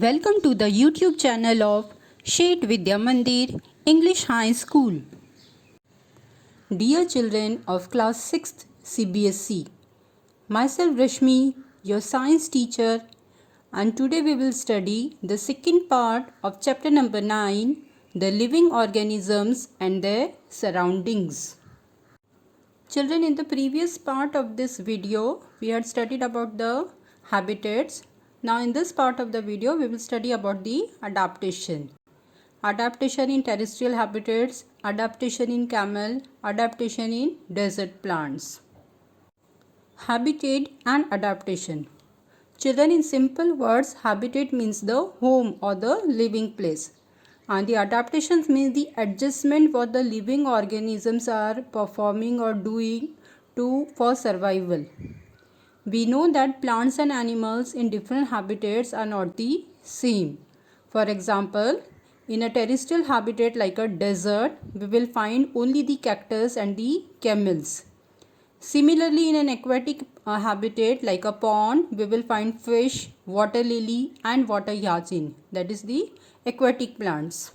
Welcome to the YouTube channel of Shet Vidya Mandir English High School. Dear children of class 6th CBSE, myself Rashmi, your science teacher, and today we will study the second part of chapter number 9, the living organisms and their surroundings. Children, in the previous part of this video, we had studied about the habitats. Now in this part of the video, we will study about the adaptation. Adaptation in terrestrial habitats, adaptation in camel, adaptation in desert plants. Habitat and adaptation. Children, in simple words, habitat means the home or the living place. And the adaptations means the adjustment what the living organisms are performing or doing for survival. We know that plants and animals in different habitats are not the same. For example, in a terrestrial habitat like a desert, we will find only the cactus and the camels. Similarly, in an aquatic habitat like a pond, we will find fish, water lily and water hyacinth. That is the aquatic plants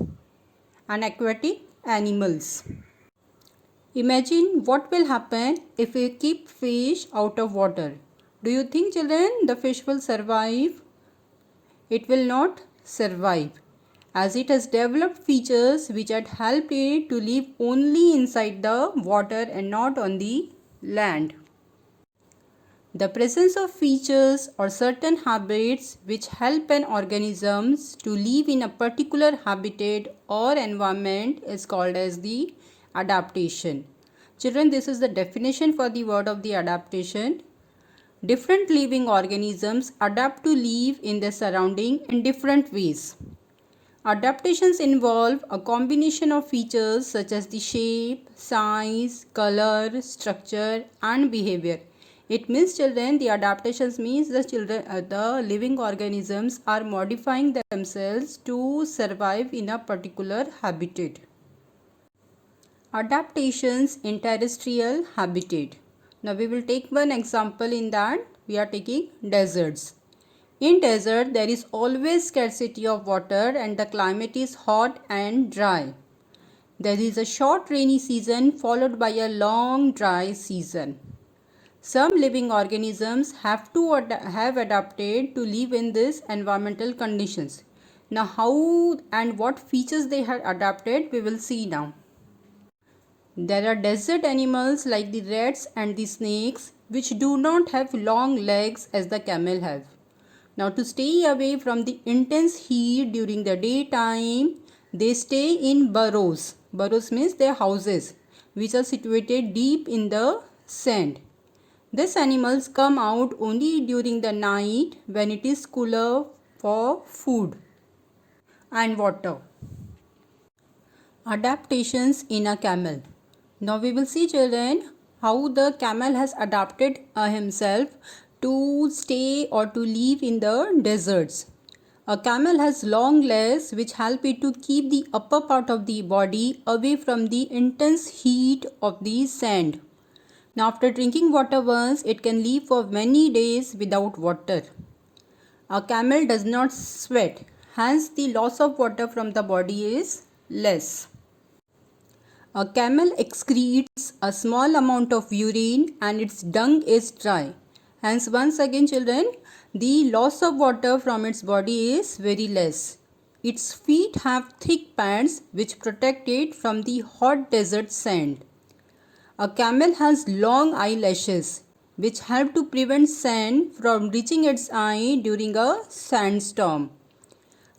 and aquatic animals. Imagine what will happen if we keep fish out of water. Do you think, children, the fish will survive? It will not survive, as it has developed features which had helped it to live only inside the water and not on the land. The presence of features or certain habits which help an organism to live in a particular habitat or environment is called as the adaptation. Children, this is the definition for the word of the adaptation. Different living organisms adapt to live in their surrounding in different ways. Adaptations involve a combination of features such as the shape, size, color, structure and behavior. It means, children, the adaptations means the living organisms are modifying themselves to survive in a particular habitat. Adaptations in terrestrial habitat. Now we will take one example. In that we are taking deserts. In desert, there is always scarcity of water and the climate is hot and dry. There is a short rainy season followed by a long dry season. Some living organisms have adapted to live in these environmental conditions. Now how and what features they have adapted, we will see now. There are desert animals like the rats and the snakes which do not have long legs as the camel have. Now to stay away from the intense heat during the daytime, they stay in burrows. Burrows means their houses which are situated deep in the sand. These animals come out only during the night when it is cooler for food and water. Adaptations in a camel. Now we will see, children, how the camel has adapted himself to stay or to live in the deserts. A camel has long legs which help it to keep the upper part of the body away from the intense heat of the sand. Now after drinking water once, it can live for many days without water. A camel does not sweat, hence the loss of water from the body is less. A camel excretes a small amount of urine and its dung is dry. Hence, once again, children, the loss of water from its body is very less. Its feet have thick pads which protect it from the hot desert sand. A camel has long eyelashes which help to prevent sand from reaching its eye during a sandstorm.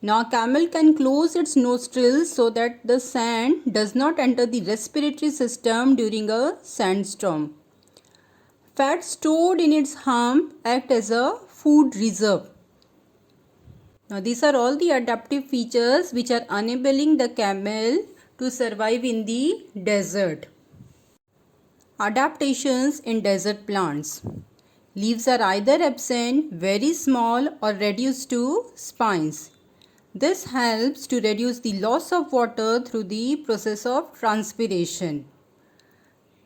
Now, a camel can close its nostrils so that the sand does not enter the respiratory system during a sandstorm. Fat stored in its hump act as a food reserve. Now, these are all the adaptive features which are enabling the camel to survive in the desert. Adaptations in desert plants. Leaves are either absent, very small or reduced to spines. This helps to reduce the loss of water through the process of transpiration.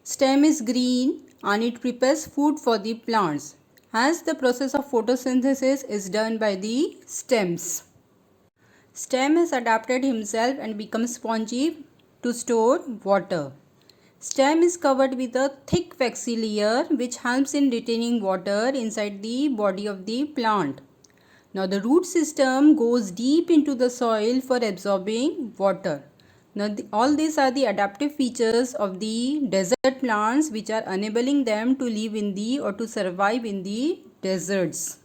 Stem is green and it prepares food for the plants, as the process of photosynthesis is done by the stems. Stem has adapted himself and become spongy to store water. Stem is covered with a thick waxy layer which helps in retaining water inside the body of the plant. Now the root system goes deep into the soil for absorbing water. Now all these are the adaptive features of the desert plants which are enabling them to live in the or to survive in the deserts.